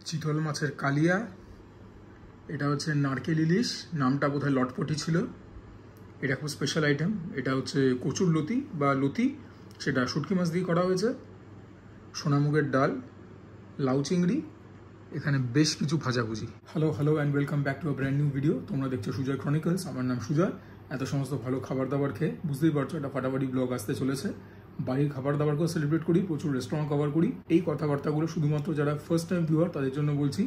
চিতল মাছের কালিয়া, এটা হচ্ছে নারকেল ইলিশ, নামটা বোধহয় লটপটি ছিল। এটা খুব স্পেশাল আইটেম। এটা হচ্ছে কচুর লতি বা লতি, সেটা শুটকি মাছ দিয়ে করা হয়েছে। সোনামুগের ডাল, লাউ চিংড়ি, এখানে বেশ কিছু ভাজাভুজি। Hello and welcome back to a brand new video. তোমরা দেখছো সুজয় ক্রনিকলস। আমার নাম সুজয়। এত সমস্ত ভালো খাবার দাবার খেয়ে বুঝতেই পারছো একটা ফাটাফাটি ব্লগ আসতে চলেছে। বাড়ির খাবার দাবারকেও সেলিব্রেট করি, প্রচুর রেস্টুরেন্ট কভার করি। এই কথাবার্তাগুলো শুধুমাত্র যারা ফার্স্ট টাইম ভিউয়ার তাদের জন্য বলছি,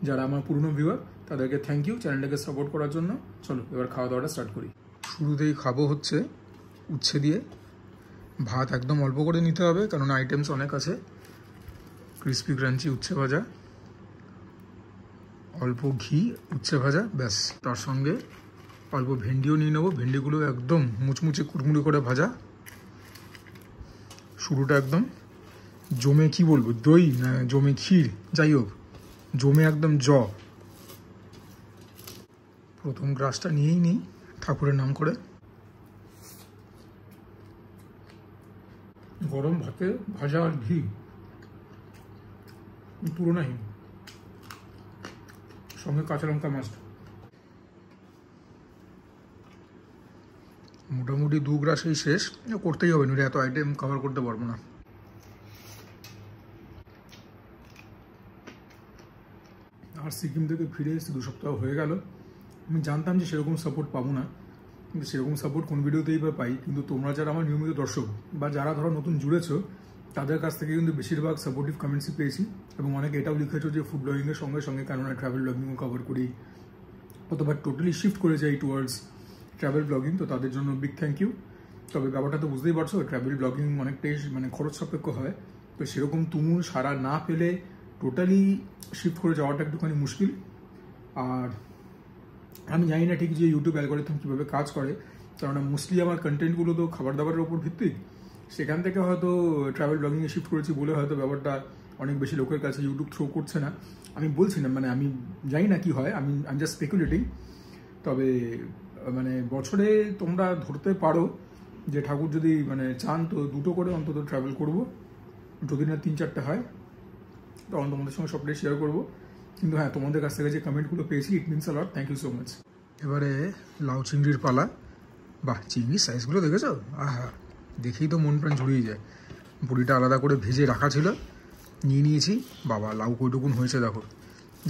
যারা আমার পুরনো ভিউয়ার তাদেরকে থ্যাংক ইউ চ্যানেলটাকে সাপোর্ট করার জন্য। চলো এবার খাওয়া দাওয়াটা স্টার্ট করি। শুরুতেই খাবো হচ্ছে উচ্ছে দিয়ে ভাত। একদম অল্প করে নিতে হবে কারণ আইটেমস অনেক আছে। ক্রিস্পি ক্রাঞ্চি উচ্ছে ভাজা, অল্প ঘি, উচ্ছে ভাজা, ব্যাস। তার সঙ্গে অল্প ভেন্ডিও নিয়ে নেবো। ভেন্ডিগুলো একদম মুচমুচে কুড়মুড়ি করে ভাজা। শুরুটা একদম জমে, কি বলবো, দই না জমে ক্ষীর, যাই হোক জমে একদম প্রথম গ্রাসটা নিয়েই নিই ঠাকুরের নাম করে। গরম ভাতে ভাজা আর ঘি তুলনাহীন, সঙ্গে কাঁচা লঙ্কা মাছ। মোটামুটি 2 গ্রাসেই শেষ, করতেই হবে, নইলে এত আইটেম কভার করতে পারবো না। আর সিকিম থেকে ফিরে এসে 2 সপ্তাহ হয়ে গেল। আমি জানতাম যে সেরকম সাপোর্ট পাবো না, কিন্তু সেরকম সাপোর্ট কোন ভিডিওতেই বা পাই। কিন্তু তোমরা যারা আমার নিয়মিত দর্শক বা যারা ধরো নতুন জুড়েছো, তাদের কাছ থেকে কিন্তু বেশিরভাগ সাপোর্টিভ কমেন্টসই পেয়েছি। এবং অনেকে এটাও লিখেছো যে ফুড ব্লগিংয়ের সঙ্গে সঙ্গে কেননা ট্রাভেল ব্লগিংও কভার করি, অথবা টোটালি শিফট করে যাই টুয়ার্ডস ট্রাভেল ব্লগিং। তো তাদের জন্য বিগ থ্যাংক ইউ। তবে ব্যাপারটা তো বুঝতেই পারছো, ট্রাভেল ব্লগিং অনেকটাই খরচ সাপেক্ষ হয়। তো সেরকম তুমুল সারা না পেলে টোটালি শিফট করে যাওয়াটা একটুখানি মুশকিল। আর আমি জানি না ঠিক যে ইউটিউব অ্যালগরিথম কীভাবে কাজ করে, কারণ মোস্টলি আমার কন্টেন্টগুলো তো খাবার দাবারের ওপর ভিত্তিক। সেখান থেকে হয়তো ট্রাভেল ব্লগিংয়ে শিফট করেছি বলে হয়তো ব্যাপারটা অনেক বেশি লোকের কাছে ইউটিউব থ্রো করছে না। আমি বলছি না, আমি জানি না কি হয়, আমি জাস্ট স্পেকুলেটিং। তবে বছরে তোমরা ধরতে পারো যে ঠাকুর যদি চান তো 2টো করে অন্তত ট্রাভেল করবো, যদি না 3-4টে হয় তখন তোমাদের সঙ্গে সবটাই শেয়ার করবো। কিন্তু হ্যাঁ, তোমাদের কাছ থেকে যে কমেন্টগুলো পেয়েছি, it means a lot. Thank you so much. এবারে লাউ চিংড়ির পালা। বাহ, চিংড়ির সাইজগুলো দেখেছো? আহা, দেখেই তো মন প্রাণ জুড়িয়ে যায়। বড়িটা আলাদা করে ভেজে রাখা ছিল, নিয়ে নিয়েছি। বাবা, লাউ কইটুকুন হয়েছে দেখো।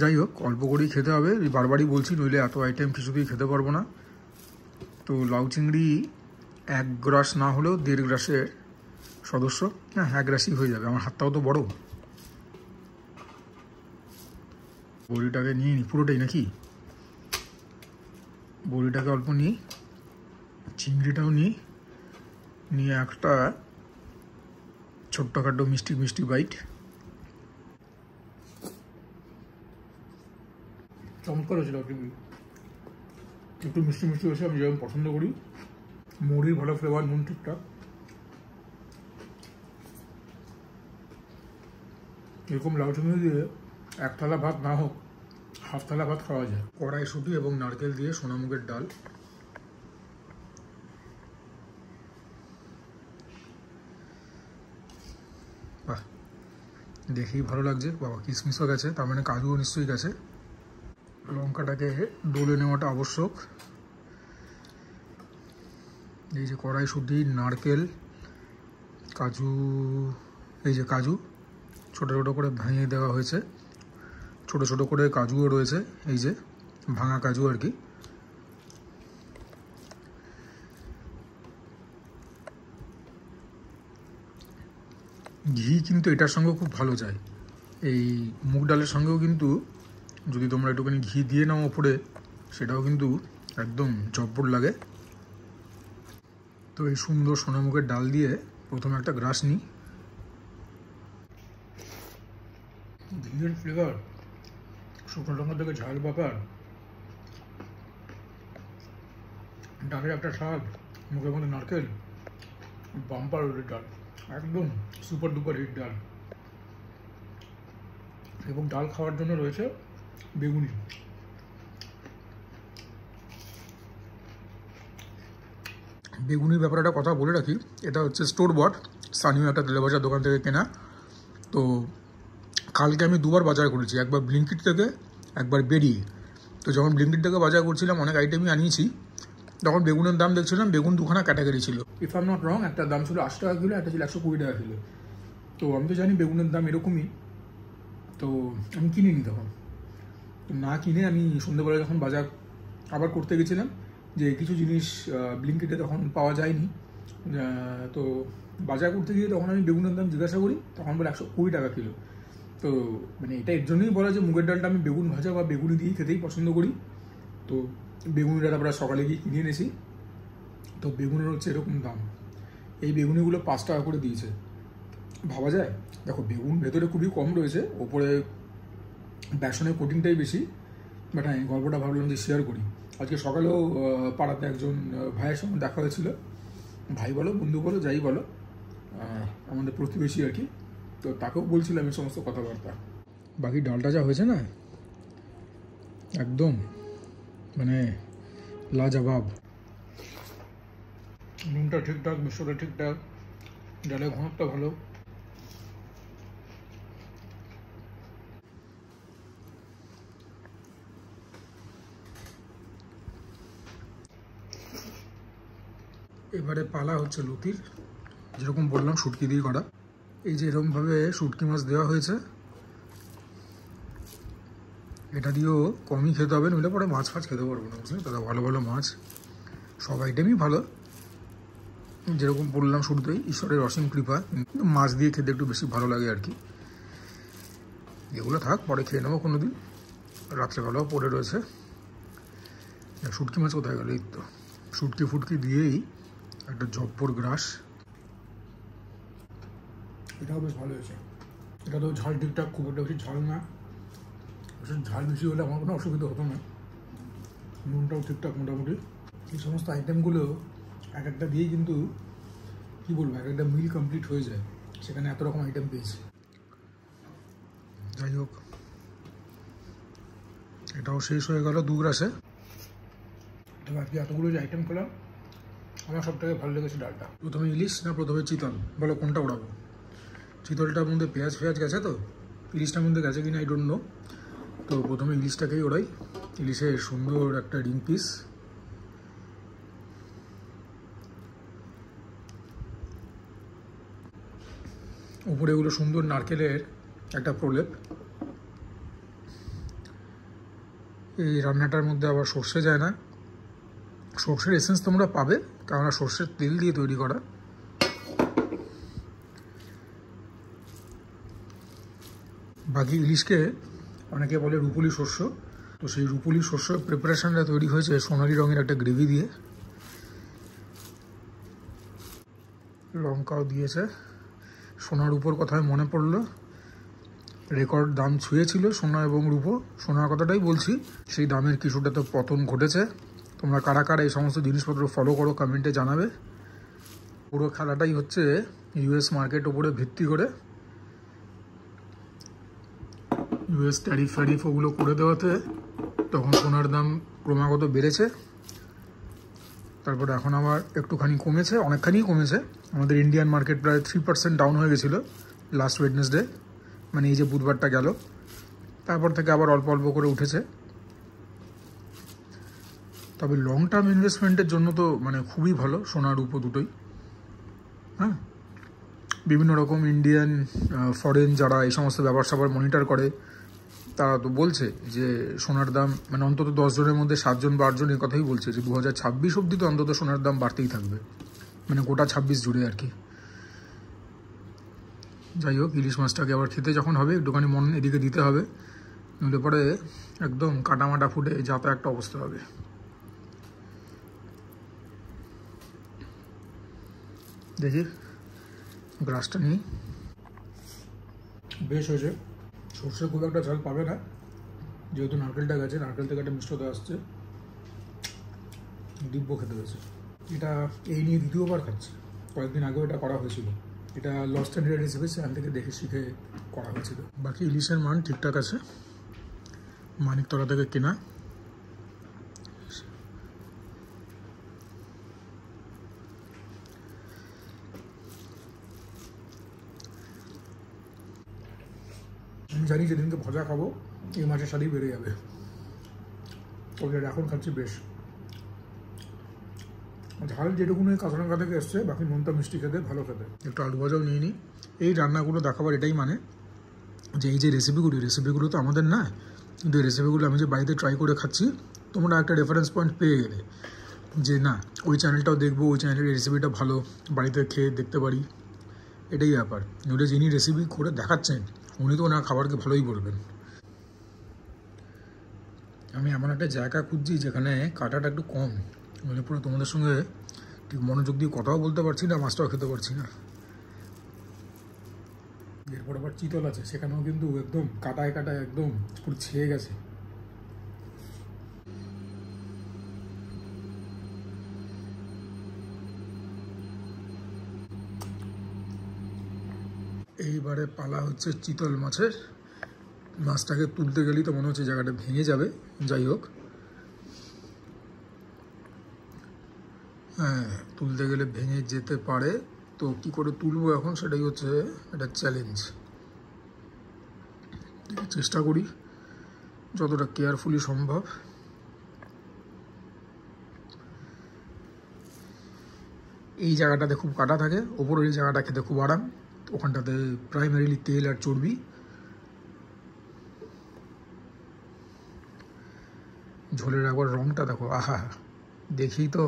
যাই হোক, অল্প করেই খেতে হবে, বারবারই বলছি, নইলে এত আইটেম কিছুতেই খেতে পারবো না। তো লাউ চিংড়ি 1 গ্রাস না হলেও 1.5 গ্রাসের সদস্য। হ্যাঁ, 1 গ্রাসই হয়ে যাবে, আমার হাতটাও তো বড়। বড়িটাকে নিয়ে নিই পুরোটাই, নাকি? বড়িটাকে অল্প নিই, চিংড়িটাও নিয়ে একটা ছোট্টখাটো মিষ্টি বাইট। চমৎকার হয়েছিল চিংড়ি, একটু মিষ্টি হয়েছে, আমি যেরকম পছন্দ করি। মুড়ির ভালো ফ্লেভার, নুন ঠিকঠাক। এরকম লাউ চিংড়ি দিয়ে 1 থালা ভাত না হোক, 1/2 থালা ভাত খাওয়া যায়। কড়াইশুঁটি এবং নারকেল দিয়ে সোনামুগের ডাল। বাহ, দেখেই ভালো লাগছে। বাবা, কিশমিশও গেছে, তার মানে কাজুও নিশ্চয়ই গেছে। লঙ্কাটাকে ডলে নেওয়াটা আবশ্যক। এই যে কড়াইশুঁটি, নারকেল, কাজু, এই যে কাজু ছোটো ছোটো করে ভাঙিয়ে দেওয়া হয়েছে। ছোটো ছোটো করে কাজুও রয়েছে, এই যে ভাঙা কাজু আর কি। ঘি কিন্তু এটার সঙ্গেও খুব ভালো যায়। এই মুগ ডালের সঙ্গেও কিন্তু যদি তোমরা একটুখানি ঘি দিয়ে নাও ওপরে, সেটাও কিন্তু একদম জব্বর লাগে। তো এই সুন্দর সোনামুগের ডাল দিয়ে প্রথমে একটা গ্রাস নিই। ঘিয়ের ফ্লেভার, শুকনো লঙ্কা থেকে ঝাল ব্যাপার, ডালের একটা স্বাদ, মুখের মধ্যে নারকেল, বাম্পার ডাল, একদম সুপার ডুপার হিট ডাল। এবং ডাল খাওয়ার জন্য রয়েছে বেগুনি। বেগুনির ব্যাপারে একটা কথা বলে রাখি, এটা হচ্ছে স্টোর বট, স্থানীয় একটা তেলে ভাজার দোকান থেকে কেনা। তো কালকে আমি দুবার বাজার করেছি, একবার ব্লিঙ্কিট থেকে, একবার বেরিয়ে। তো যখন ব্লিঙ্কিট থেকে বাজার করছিলাম অনেক আইটেমই আনিয়েছি, তখন বেগুনের দাম দেখছিলাম, বেগুন দুখানা ক্যাটাগরি ছিল, if I am not wrong. একটা দাম ছিল 80 টাকা কিলো, একটা ছিল 120 টাকা কিলো। তো আমি তো জানি বেগুনের দাম এরকমই, তো আমি কিনিনি তখন। তো না কিনে আমি সন্ধ্যেবেলা যখন বাজার আবার করতে গেছিলাম, যে কিছু জিনিস ব্লিঙ্কিটে তখন পাওয়া যায়নি, তো বাজার করতে গিয়ে তখন আমি বেগুনের দাম জিজ্ঞাসা করি, তখন বলে 120 টাকা কিলো। তো মানে এটা এর জন্যই বলা যে মুগের ডালটা আমি বেগুন ভাজা বা বেগুনি দিয়েই খেতেই পছন্দ করি। তো বেগুনিটা আমরা সকালে গিয়ে কিনে এনেছি। তো বেগুনের হচ্ছে এরকম দাম, এই বেগুনিগুলো 5 টাকা করে দিয়েছে। ভাবা যায়, দেখো বেগুন ভেতরে খুবই কম রয়েছে, ওপরে বেসনের কোটিংটাই বেশি। বাট আমি গল্পটা ভাবলাম যে শেয়ার করি। আজকে সকালেও পাড়াতে একজন ভাইয়ের সঙ্গে দেখা হয়েছিল, ভাই বলো বন্ধু বলো যাই বলো, আমাদের প্রতিবেশী আর কি। তো তাকেও বলছিলাম এই সমস্ত কথাবার্তা। বাকি ডালটা যা হয়েছে না, একদম মানে লাজবাব। নুনটা ঠিকঠাক, মিশ্রটা ঠিকঠাক, ডালের ঘনত্বটা ভালো। এবারে পালা হচ্ছে লতির, যেরকম বললাম শুটকি দিয়ে করা। এই যে এরকমভাবে শুটকি মাছ দেওয়া হয়েছে, এটা দিয়েও কমই খেতে হবে, নইলে পরে মাছ ফাছ খেতে পারবো না, বুঝলি? দাদা ভালো ভালো মাছ, সব আইটেমই ভালো। যেরকম বললাম শুরুতেই, ঈশ্বরের অসীম কৃপা, মাছ দিয়ে খেতে একটু বেশি ভালো লাগে আর কি। এগুলো থাক, পরে খেয়ে নেবো কোনো দিন, রাত্রেবেলাও পড়ে রয়েছে। শুটকি মাছ কোথায় গেল? এই তো শুটকি ফুটকি দিয়েই একটা জব্বর গ্রাস। এটাও বেশ ভালো হয়েছে। এটা তো ঝাল ঠিকঠাক, খুব একটা বেশি ঝাল না, ঝাল বেশি হলে আমার কোনো অসুবিধা হতো না। নুনটাও ঠিকঠাক মোটামুটি। এই সমস্ত আইটেমগুলো এক একটা দিয়েই কিন্তু কী বলবো, এক একটা মিল কমপ্লিট হয়ে যায়, সেখানে এত রকম আইটেম পেয়েছি। যাই হোক, এটাও শেষ হয়ে গেল দু গ্রাসে। তো আজকে এতগুলো যে আইটেম খেলাম, আমার সব থেকে ভালো লেগেছে ডালটা। প্রথমে ইলিশ না প্রথমে চিতল, বলো কোনটা ওড়াবো? চিতলটার মধ্যে পেঁয়াজ ফেয়াজ গেছে, তো ইলিশটার মধ্যে গেছে কিনা আই ডোন্ট নো। তো প্রথমে ইলিশটাকেই ওড়াই। ইলিশের সুন্দর একটা রিং পিস, উপরে এগুলো সুন্দর নারকেলের একটা প্রলেপ। এই রান্নাটার মধ্যে আবার সর্ষে যায় না, সর্ষের এসেন্স তোমরা পাবে, কারণ সর্ষের তেল দিয়ে তৈরি করা। বাকি ইলিশকে অনেকে বলে রুপোলি শস্য, তো সেই রুপোলি শস্য প্রিপারেশনটা তৈরি হয়েছে সোনালি রঙের একটা গ্রেভি দিয়ে। লঙ্কাও দিয়েছে। সোনার উপর কথায় মনে পড়লো, রেকর্ড দাম ছুঁয়েছিল সোনা এবং রূপো, সোনার কথাটাই বলছি, সেই দামের কিছুটা তো পতন ঘটেছে। তোমরা কারা কারা এই সমস্ত জিনিসপত্র ফলো করো কমেন্টে জানাবে। পুরো খেলাটাই হচ্ছে ইউএস মার্কেট ওপরে ভিত্তি করে। ইউএস ট্যারিফ ফ্যারিফ ওগুলো করে দেওয়াতে তখন সোনার দাম ক্রমাগত বেড়েছে, তারপরে এখন আবার একটুখানি কমেছে, অনেকখানি কমেছে। আমাদের ইন্ডিয়ান মার্কেট প্রায় 3% ডাউন হয়ে গেছিলো লাস্ট ওয়েডনেসডে, মানে এই যে বুধবারটা গেল, তারপর থেকে আবার অল্প অল্প করে উঠেছে। তবে লং টার্ম ইনভেস্টমেন্টের জন্য তো মানে খুবই ভালো সোনার রূপো দুটোই। হ্যাঁ, বিভিন্ন রকম ইন্ডিয়ান ফরেন যারা এই সমস্ত ব্যাপার স্যাপার মনিটর করে, তারা তো বলছে যে সোনার দাম মানে অন্তত 10 জনের মধ্যে 7 জন বা 8 জন এই কথাই বলছে যে 2026 অবধি তো অন্তত সোনার দাম বাড়তেই থাকবে, মানে গোটা 26 জুড়ে আর কি। যাই হোক, ইলিশ মাছটাকে আবার খেতে যখন হবে একটুখানি মন এদিকে দিতে হবে, নইলে পরে একদম কাটামাটা ফুটে যাতা একটা অবস্থা হবে। দেখি গ্রাসটা নিই, বেশ হয়েছে। সর্ষে খুব একটা ঝাল পাবে না, যেহেতু নারকেলটা গেছে, নারকেল থেকে একটা মিষ্টতা আসছে, দিব্য খেতে হয়েছে। এটা এই নিয়ে দ্বিতীয়বার খাচ্ছি, কয়েকদিন আগেও এটা করা হয়েছিল। এটা লস্ট অ্যান্ড রেয়ার রেসিপি, সেখান থেকে দেখে শিখে করা হয়েছিল। বাকি ইলিশের মান ঠিকঠাক আছে, মানিকতলা থেকে কেনা। আমি জানি যেদিনকে ভাজা খাবো এই মাছের স্বাদই বেড়ে যাবে। তবে এখন খাচ্ছি বেশ ঝাল যেটুকুনি কাঁচালঙ্কা থেকে এসছে, বাকি নুনটা মিষ্টি খেতে ভালো খেতে। একটু আলু ভাজাও নিয়ে নিই। এই রান্নাগুলো দেখাবার এটাই মানে যে এই যে রেসিপিগুলো তো আমাদের না, কিন্তু এই রেসিপিগুলো আমি যে বাড়িতে ট্রাই করে খাচ্ছি, তোমরা একটা রেফারেন্স পয়েন্ট পেয়ে গেলে যে না ওই চ্যানেলটাও দেখবো, ওই চ্যানেলের রেসিপিটা ভালো, বাড়িতে খেয়ে দেখতে পারি, এটাই ব্যাপার। নইলে যিনি রেসিপি করে দেখাচ্ছেন উনি তো ওনার খাবারকে ভালোই বলবেন। আমি এমন একটা জায়গা খুঁজছি যেখানে কাঁটাটা একটু কম, মানে পুরো তোমাদের সঙ্গে ঠিক মনোযোগ দিয়ে কথাও বলতে পারছি না, মাছটাও খেতে পারছি না। এরপর আবার চিতল আছে, সেখানেও কিন্তু একদম কাটায় কাটায় একদম পুরো ছেয়ে গেছে। এইবারে পালা হচ্ছে চিতল মাছের। মাছটাকে তুলতে গেলেই তো মনে হচ্ছে জায়গাটা ভেঙে যাবে, যাই হোক হ্যাঁ তুলতে গেলে ভেঙে যেতে পারে। তো কি করে তুলবো এখন সেটাই হচ্ছে একটা চ্যালেঞ্জ। চেষ্টা করি যতটা কেয়ারফুলি সম্ভব। এই জায়গাটাতে খুব কাটা থাকে, ওপরের এই জায়গাটা খেতে খুব আরাম, ওখানটাতে প্রাইমারিলি তেল আর চর্বি। ঝোলের একবার রঙটা দেখো, আহা দেখি তো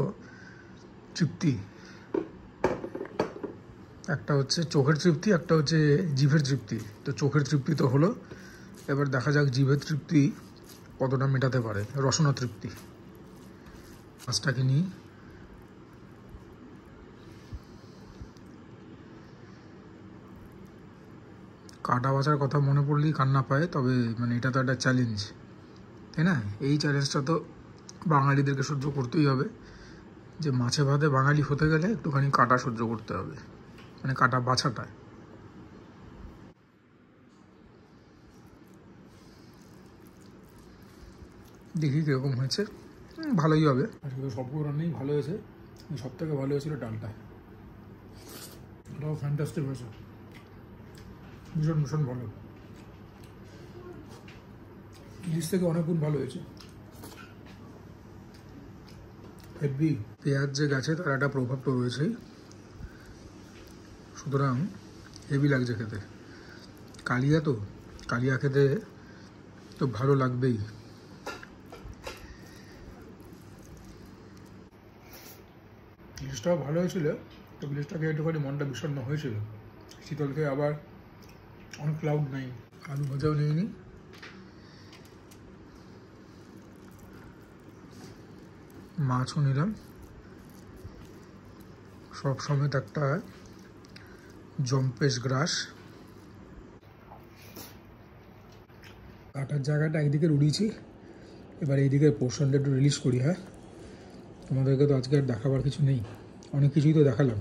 তৃপ্তি। একটা হচ্ছে চোখের তৃপ্তি, একটা হচ্ছে জিভের তৃপ্তি। তো চোখের তৃপ্তি তো হলো, এবার দেখা যাক জিভের তৃপ্তি কতটা মেটাতে পারে, রসনা তৃপ্তি। মাছটাকে নিই, কাটা বাছার কথা মনে পড়লেই কান্না পায়। তবে মানে এটা তো একটা চ্যালেঞ্জ, তাই না? এই চ্যালেঞ্জটা তো বাঙালিদেরকে সহ্য করতেই হবে, যে মাছে ভাতে বাঙালি হতে গেলে একটুখানি কাটা সহ্য করতে হবে, মানে কাটা বাছাটা। দেখি কীরকম হয়েছে, ভালোই হবে। আজকে তো সবগুলো রান্নাই ভালো হয়েছে, সব থেকে ভালো হয়েছিল ডালটা, ওটাও ফ্যান্টাস্টিক হয়েছে, ভীষণ ভীষণ ভালো। ইলিশ থেকে অনেক গুণ ভালো হয়েছে। হেভি পেঁয়াজ যে গেছে তার একটা প্রভাব তো রয়েছেই, সুতরাং হেভি লাগছে খেতে। কালিয়া তো, কালিয়া খেতে তো ভালো লাগবেই। ইলিশটাও ভালো হয়েছিল, তো ইলিশটাকে একটুখানি মনটা বিষণ্ণ হয়েছিল। শীতলকে আবার অনেক ক্লাউড নাই। আলু ভাজাও নিয়ে নিই, মাছও নিলাম, সব সমেত একটা জম্পেশ গ্রাস। কাটার জায়গাটা একদিকে উড়িয়েছি, এবার এইদিকে পোর্শনটা একটু রিলিজ করি। হ্যাঁ তোমাদেরকে তো আজকে আর দেখাবার কিছু নেই, অনেক কিছুই তো দেখালাম।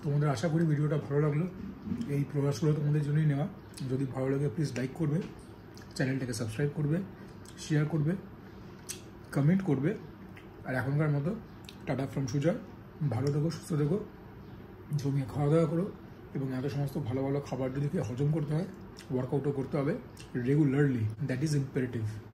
তোমাদের আশা করি ভিডিওটা ভালো লাগলো। এই প্রয়াসগুলো তোমাদের জন্যই নেওয়া। যদি ভালো লাগে প্লিজ লাইক করবে, চ্যানেলটাকে সাবস্ক্রাইব করবে, শেয়ার করবে, কমেন্ট করবে। আর এখনকার মতো টাটা ফ্রম সুজয়। ভালো থেকো, সুস্থ থেকো, জমিয়ে খাওয়া দাওয়া করো, এবং এত সমস্ত ভালো ভালো খাবার যদি হজম করতে হয় ওয়ার্কআউটও করতে হবে রেগুলারলি, দ্যাট ইজ ইম্পারেটিভ।